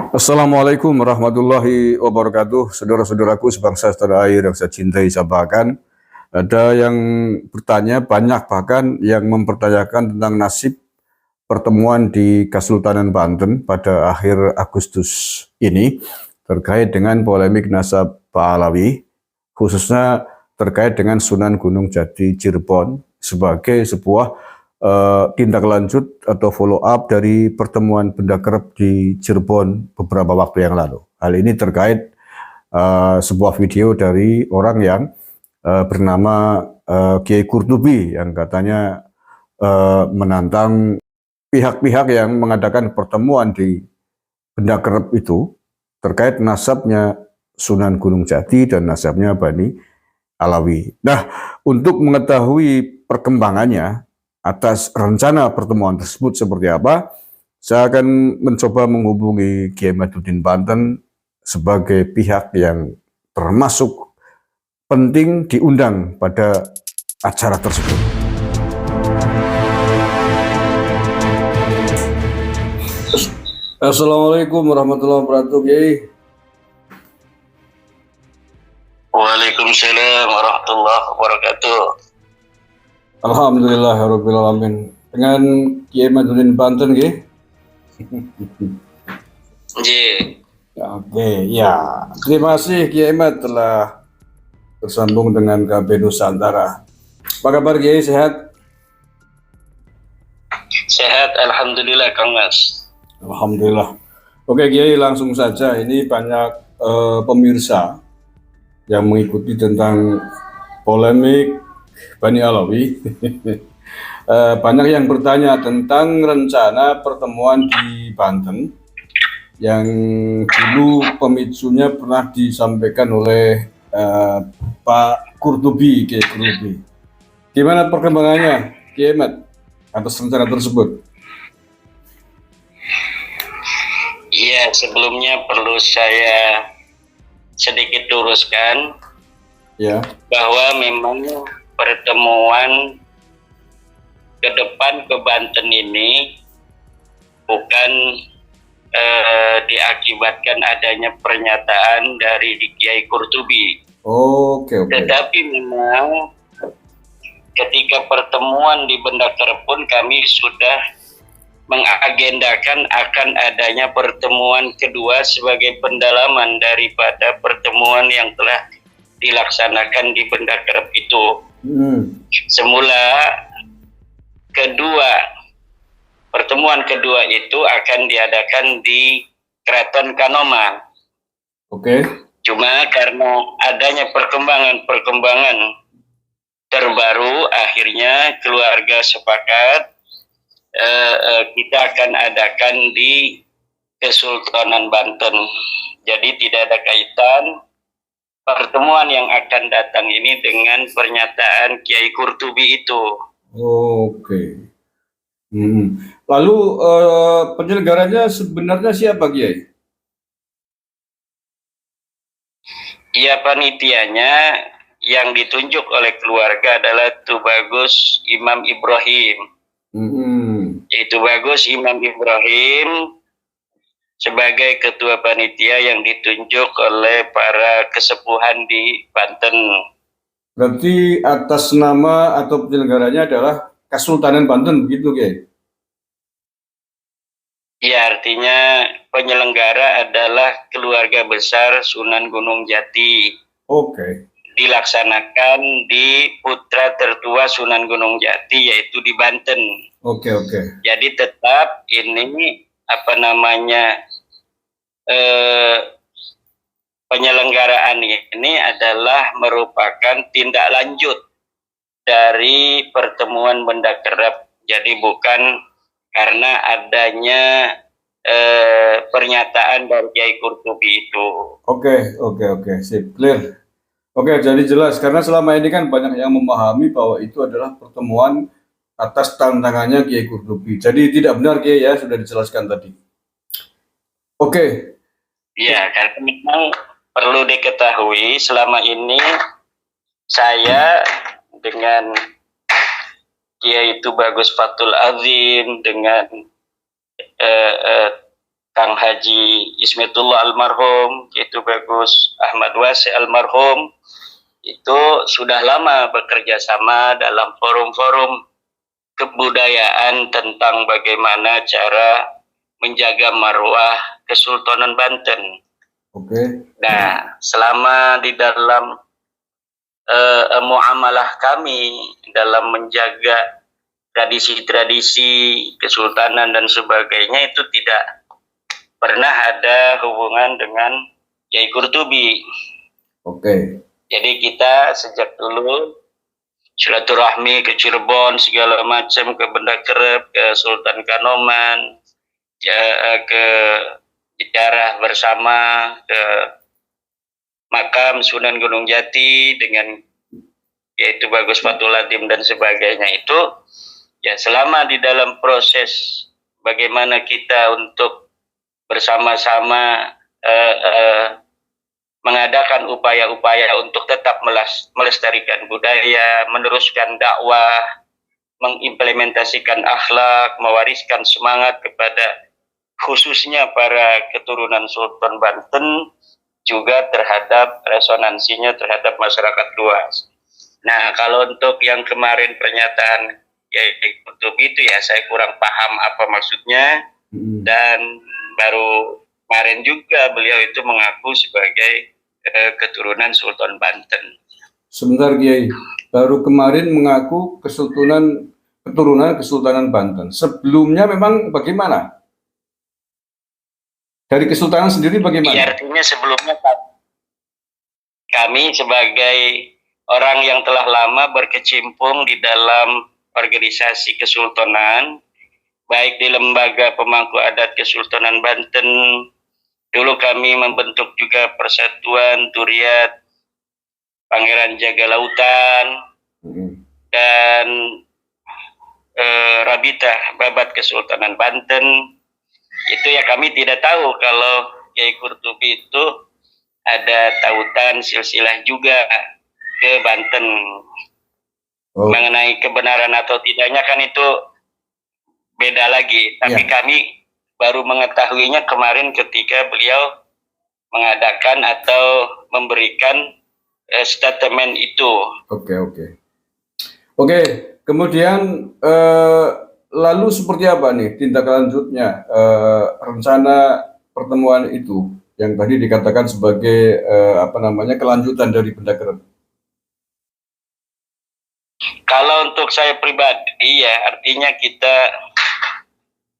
Assalamualaikum warahmatullahi wabarakatuh. Saudara-saudaraku sebangsa setanah air yang saya cintai, saya banggakan. Ada yang bertanya, banyak bahkan yang mempertanyakan tentang nasib pertemuan di Kesultanan Banten pada akhir Agustus ini terkait dengan polemik nasab Pahlawi, khususnya terkait dengan Sunan Gunung Jati Cirebon sebagai sebuah tindak lanjut atau follow up dari pertemuan benda kerep di Cirebon beberapa waktu yang lalu. Hal ini terkait sebuah video dari orang yang bernama Kiai Qurtubi yang katanya menantang pihak-pihak yang mengadakan pertemuan di benda kerep itu terkait nasabnya Sunan Gunung Jati dan nasabnya Bani Alawi. Nah, untuk mengetahui perkembangannya atas rencana pertemuan tersebut seperti apa, saya akan mencoba menghubungi Kiai Madudin Banten sebagai pihak yang termasuk penting diundang pada acara tersebut. Assalamualaikum warahmatullahi wabarakatuh, Kiai. Waalaikumsalam warahmatullahi wabarakatuh. Alhamdulillahirrahmanirrahim. Dengan Kiai Madudin Banten, Kiai. Oke, ya. Terima kasih Kiai Mad telah tersambung dengan KB Nusantara. Apa kabar Kiai, sehat? Sehat, alhamdulillah Kang Mas. Alhamdulillah. Oke Kiai, langsung saja. Ini banyak pemirsa yang mengikuti tentang polemik Bani Alawi. Banyak yang bertanya tentang rencana pertemuan di Banten yang dulu pemicunya pernah disampaikan oleh Pak Qurtubi, Kiai Qurtubi. Gimana perkembangannya, Kiai Mat, atas rencana tersebut? Iya, sebelumnya perlu saya sedikit luruskan Ya. bahwa memang pertemuan ke depan ke Banten ini bukan diakibatkan adanya pernyataan dari Kiai Qurtubi. Oke. Tetapi memang ketika pertemuan di Benda Kerep pun kami sudah mengagendakan akan adanya pertemuan kedua sebagai pendalaman daripada pertemuan yang telah dilaksanakan di Benda Kerep itu. Semula pertemuan kedua itu akan diadakan di Keraton Kanoman. Oke. Cuma karena adanya perkembangan terbaru, akhirnya keluarga sepakat kita akan adakan di Kesultanan Banten. Jadi tidak ada kaitan pertemuan yang akan datang ini dengan pernyataan Kiai Qurtubi itu. Oke. Lalu penyelenggaranya sebenarnya siapa, Kiai? Ya, panitianya yang ditunjuk oleh keluarga adalah Tubagus Imam Ibrahim. Itu Bagus Imam Ibrahim sebagai ketua panitia yang ditunjuk oleh para kesepuhan di Banten. Berarti atas nama atau penyelenggaranya adalah Kesultanan Banten, begitu, Kiai? Ya, artinya penyelenggara adalah keluarga besar Sunan Gunung Jati. Oke. Dilaksanakan di putra tertua Sunan Gunung Jati, yaitu di Banten. Oke. Jadi tetap ini penyelenggaraan ini adalah merupakan tindak lanjut dari pertemuan Benda Kerep. Jadi bukan karena adanya pernyataan dari Kiai Qurtubi itu. Oke, sip, clear. Oke, jadi jelas karena selama ini kan banyak yang memahami bahwa itu adalah pertemuan atas tantangannya Kiai Qurtubi. Jadi tidak benar, Kiai, ya, sudah dijelaskan tadi. Oke. Ya, karena memang perlu diketahui selama ini saya dengan Kiai Tubagus Fatul Azim, dengan Kang Haji Ismetullah almarhum, yaitu Bagus Ahmad Wasi almarhum, itu sudah lama bekerja sama dalam forum-forum kebudayaan tentang bagaimana cara menjaga marwah Kesultanan Banten. Oke. Nah, selama di dalam muamalah kami dalam menjaga tradisi-tradisi kesultanan dan sebagainya, itu tidak pernah ada hubungan dengan Kiai Qurtubi. Oke. Jadi kita sejak dulu silaturahmi ke Cirebon segala macam, ke Benda Kerep, ke Sultan Kanoman, ke ziarah bersama ke makam Sunan Gunung Jati dengan yaitu Bagus Fatul Latim dan sebagainya, itu ya selama di dalam proses bagaimana kita untuk bersama-sama mengadakan upaya-upaya untuk tetap melestarikan budaya, meneruskan dakwah, mengimplementasikan akhlak, mewariskan semangat kepada khususnya para keturunan Sultan Banten, juga terhadap resonansinya terhadap masyarakat luas. Nah, kalau untuk yang kemarin pernyataan Kiai Qutub itu ya saya kurang paham apa maksudnya, dan baru kemarin juga beliau itu mengaku sebagai keturunan Sultan Banten. Sebentar Kiai, baru kemarin mengaku keturunan Kesultanan Banten. Sebelumnya memang bagaimana? Dari Kesultanan sendiri bagaimana? Ya, artinya sebelumnya kami sebagai orang yang telah lama berkecimpung di dalam organisasi kesultanan, baik di lembaga pemangku adat Kesultanan Banten, dulu kami membentuk juga Persatuan Turiat Pangeran Jaga Lautan, dan Rabita Babat Kesultanan Banten. Itu ya kami tidak tahu kalau Kiai Qurtubi itu ada tautan silsilah juga ke Banten. Mengenai kebenaran atau tidaknya kan itu beda lagi. Tapi kami baru mengetahuinya kemarin ketika beliau mengadakan atau memberikan statement itu. Oke. Kemudian lalu seperti apa nih tindak lanjutnya rencana pertemuan itu yang tadi dikatakan sebagai kelanjutan dari Benda Kerep? Kalau untuk saya pribadi ya artinya kita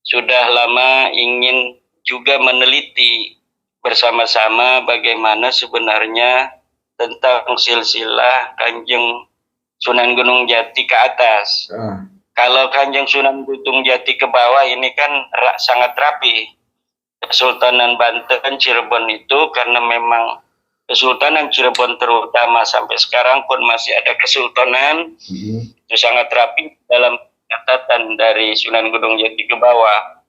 sudah lama ingin juga meneliti bersama-sama bagaimana sebenarnya tentang silsilah Kanjeng Sunan Gunung Jati ke atas. Kalau Kanjeng Sunan Gunung Jati ke bawah ini kan sangat rapi. Kesultanan Banten Cirebon itu karena memang Kesultanan Cirebon terutama sampai sekarang pun masih ada kesultanan, itu sangat rapi dalam catatan dari Sunan Gunung Jati ke bawah.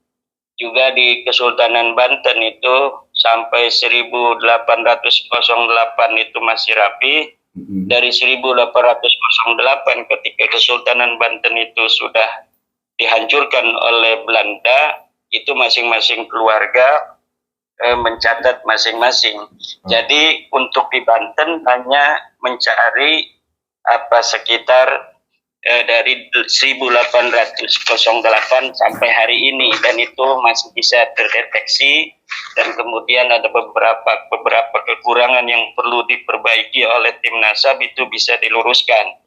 Juga di Kesultanan Banten itu sampai 1808 itu masih rapi. Dari 1808 ketika Kesultanan Banten itu sudah dihancurkan oleh Belanda, itu masing-masing keluarga mencatat masing-masing. Jadi untuk di Banten hanya mencari sekitar dari 1808 sampai hari ini, dan itu masih bisa terdeteksi, dan kemudian ada beberapa kekurangan yang perlu diperbaiki oleh tim Nasab, itu bisa diluruskan.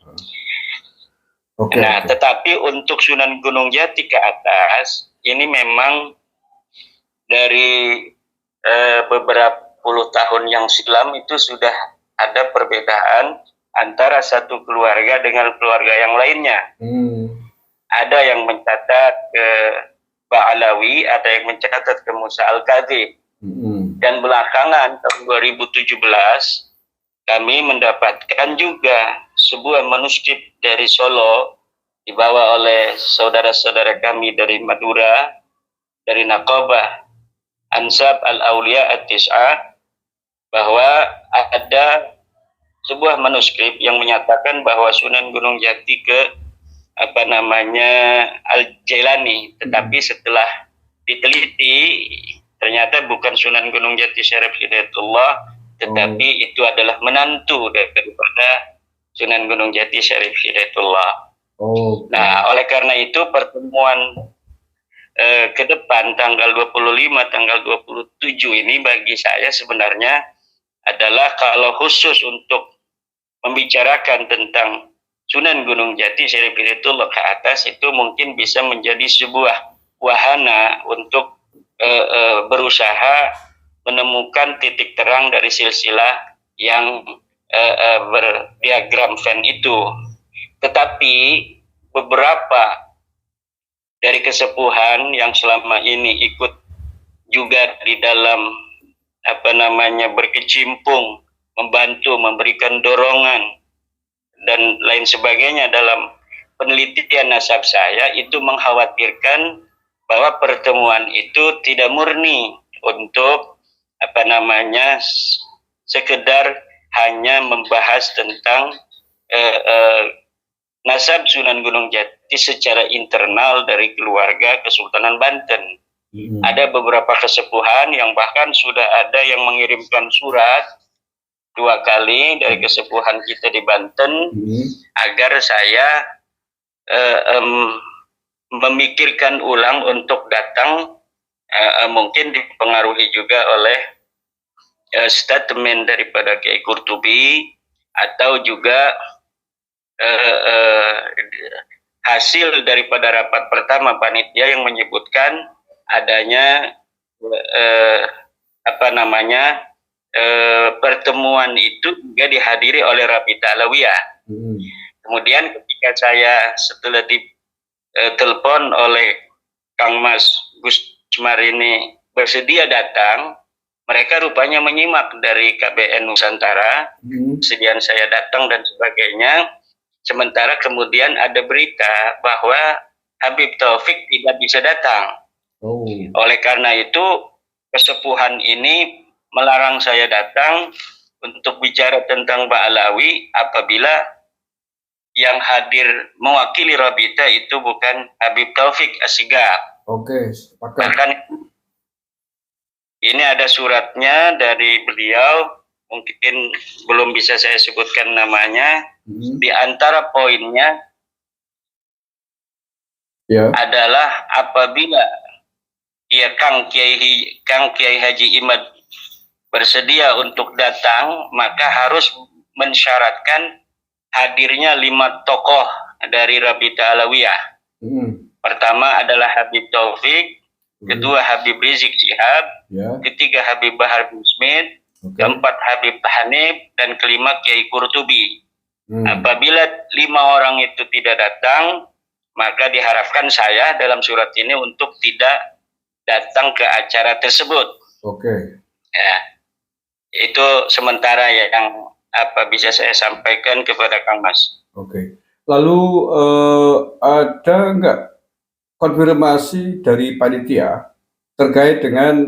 Tetapi untuk Sunan Gunung Jati ke atas ini memang dari beberapa puluh tahun yang silam itu sudah ada perbedaan antara satu keluarga dengan keluarga yang lainnya. Ada yang mencatat ke Ba'alawi, ada yang mencatat ke Musa Al-Kadzib. Dan belakangan tahun 2017 kami mendapatkan juga sebuah manuskrip dari Solo dibawa oleh saudara-saudara kami dari Madura, dari Naqabah Ansab Al-Aulia At-Tis'ah, bahwa ada sebuah manuskrip yang menyatakan bahwa Sunan Gunung Jati ke Al-Jailani, tetapi setelah diteliti ternyata bukan Sunan Gunung Jati Syarif Hidayatullah, tetapi itu adalah menantu daripada Sunan Gunung Jati Syarif Hidayatullah. Nah, oleh karena itu pertemuan ke depan tanggal 25, tanggal 27 ini bagi saya sebenarnya adalah kalau khusus untuk membicarakan tentang Sunan Gunung Jati Syarif Hidayatullah ke atas, itu mungkin bisa menjadi sebuah wahana untuk berusaha menemukan titik terang dari silsilah yang berdiagram Venn itu. Tetapi beberapa dari kesepuhan yang selama ini ikut juga di dalam berkecimpung, membantu, memberikan dorongan dan lain sebagainya dalam penelitian nasab saya, itu mengkhawatirkan bahwa pertemuan itu tidak murni untuk sekedar hanya membahas tentang nasab Sunan Gunung Jati secara internal dari keluarga Kesultanan Banten. Ada beberapa kesepuhan yang bahkan sudah ada yang mengirimkan surat 2 kali dari kesepuhan kita di Banten agar saya memikirkan ulang untuk datang, mungkin dipengaruhi juga oleh statement daripada Kiai Qurtubi atau juga hasil daripada rapat pertama panitia yang menyebutkan adanya pertemuan itu juga dihadiri oleh Rabita Alawiyah. Kemudian ketika saya setelah ditelepon oleh Kang Mas Gus Cumar ini bersedia datang, mereka rupanya menyimak dari KBN Nusantara, kesediaan saya datang dan sebagainya. Sementara kemudian ada berita bahwa Habib Taufik tidak bisa datang. Oleh karena itu, kesepuhan ini melarang saya datang untuk bicara tentang Ba'alawi apabila yang hadir mewakili Rabita itu bukan Habib Taufik Assigaf. Bahkan ini ada suratnya dari beliau, mungkin belum bisa saya sebutkan namanya. Di antara poinnya adalah apabila Kang Kiai Haji Imad bersedia untuk datang, maka harus mensyaratkan hadirnya 5 tokoh dari Rabita Alawiyah. Pertama adalah Habib Taufik, kedua Habib Rizik Syihab, ketiga Habib Bahar bin Smith, keempat Habib Hanif, dan kelima Kiai Qurtubi. Apabila 5 orang itu tidak datang, maka diharapkan saya dalam surat ini untuk tidak datang ke acara tersebut. Ya, itu sementara ya yang bisa saya sampaikan kepada Kang Mas. Lalu ada nggak konfirmasi dari panitia terkait dengan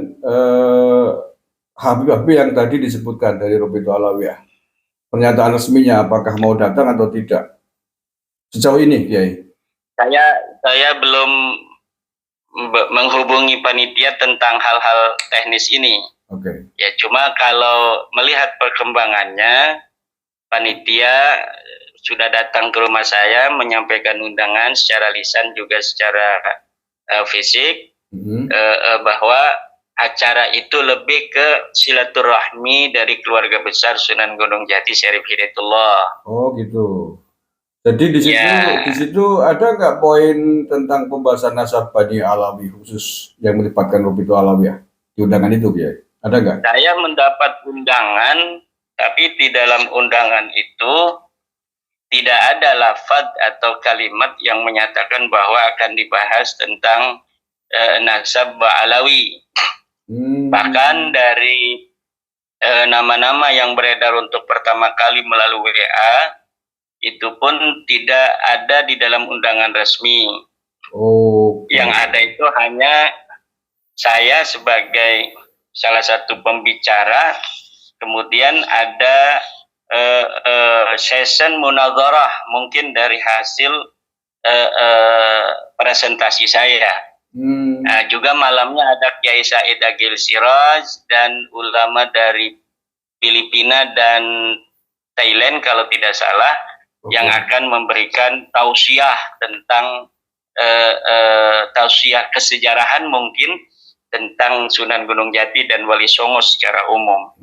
Habib-Habib yang tadi disebutkan dari Rabita Alawiyah? Pernyataan resminya apakah mau datang atau tidak sejauh ini, Kiai? Saya belum menghubungi panitia tentang hal-hal teknis ini. Ya, cuma kalau melihat perkembangannya, panitia sudah datang ke rumah saya menyampaikan undangan secara lisan juga secara fisik, bahwa acara itu lebih ke silaturahmi dari keluarga besar Sunan Gunung Jati Syarif Hidayatullah. Jadi di situ ada nggak poin tentang pembahasan nasab Bani Alawi khusus yang melibatkan Rabita Alawiyah di undangan itu, Kiai? Ada nggak? Saya mendapat undangan, tapi di dalam undangan itu tidak ada lafaz atau kalimat yang menyatakan bahwa akan dibahas tentang nasab Ba'alawi. Bahkan dari nama-nama yang beredar untuk pertama kali melalui WA, itu pun tidak ada di dalam undangan resmi. Yang ada itu hanya saya sebagai salah satu pembicara, kemudian ada session munadharah mungkin dari hasil presentasi saya. Juga malamnya ada Kiai Said Agil Siraj dan ulama dari Filipina dan Thailand kalau tidak salah, yang akan memberikan tausiah tentang tausiah kesejarahan mungkin tentang Sunan Gunung Jati dan Wali Songo secara umum.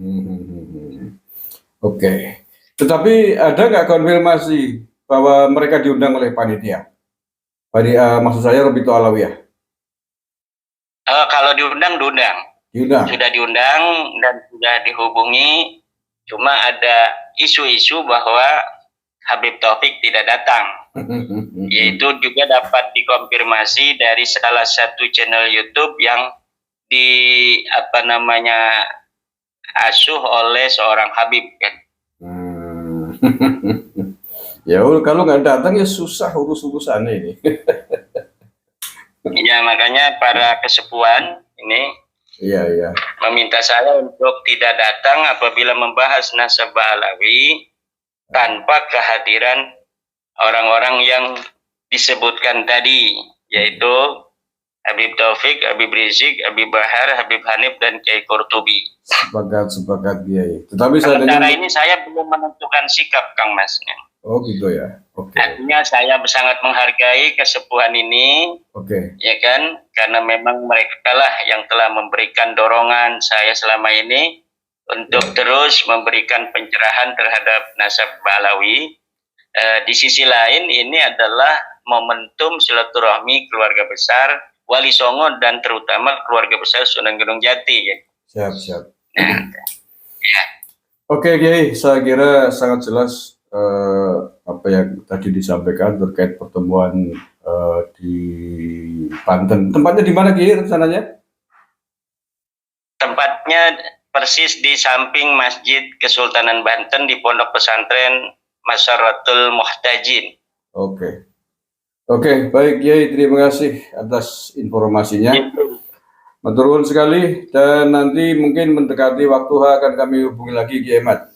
Oke. Tetapi ada nggak konfirmasi bahwa mereka diundang oleh panitia? Maksud saya Robito Alawiyah. Kalau diundang. Sudah diundang dan sudah dihubungi. Cuma ada isu-isu bahwa Habib Taufik tidak datang. Yaitu juga dapat dikonfirmasi dari salah satu channel YouTube yang asuh oleh seorang Habib kan. Ya kalau nggak datang ya susah urus-urusannya ini. Ya makanya para kesepuan ini meminta saya untuk tidak datang apabila membahas nasabah Alawi tanpa kehadiran orang-orang yang disebutkan tadi, yaitu Habib Taufik, Habib Rizik, Habib Bahar, Habib Hanif, dan Kiai Qurtubi. Sepakat Kiai. Tetapi sementara ini saya belum menentukan sikap, Kang Mas. Oh gitu ya. Oke. Artinya saya sangat menghargai kesepuhan ini, ya kan, karena memang mereka lah yang telah memberikan dorongan saya selama ini untuk terus memberikan pencerahan terhadap nasabah Alawi. Di sisi lain ini adalah momentum silaturahmi keluarga besar Wali Songo dan terutama keluarga besar Sunan Gunung Jati. Ya. Siap. Oke Kiai, saya kira sangat jelas apa yang tadi disampaikan terkait pertemuan di Banten. Tempatnya di mana Kiai rencananya? Tempatnya persis di samping Masjid Kesultanan Banten di Pondok Pesantren Masaratul Muhtajin. Oke, baik Kiai, terima kasih atas informasinya. Matur nuwun sekali, dan nanti mungkin mendekati waktu akan kami hubungi lagi Kiai Mat.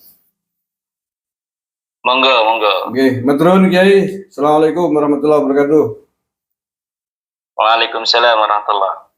Monggo. Oke, matur nuwun Kiai. Assalamualaikum warahmatullahi wabarakatuh. Waalaikumsalam warahmatullahi wabarakatuh.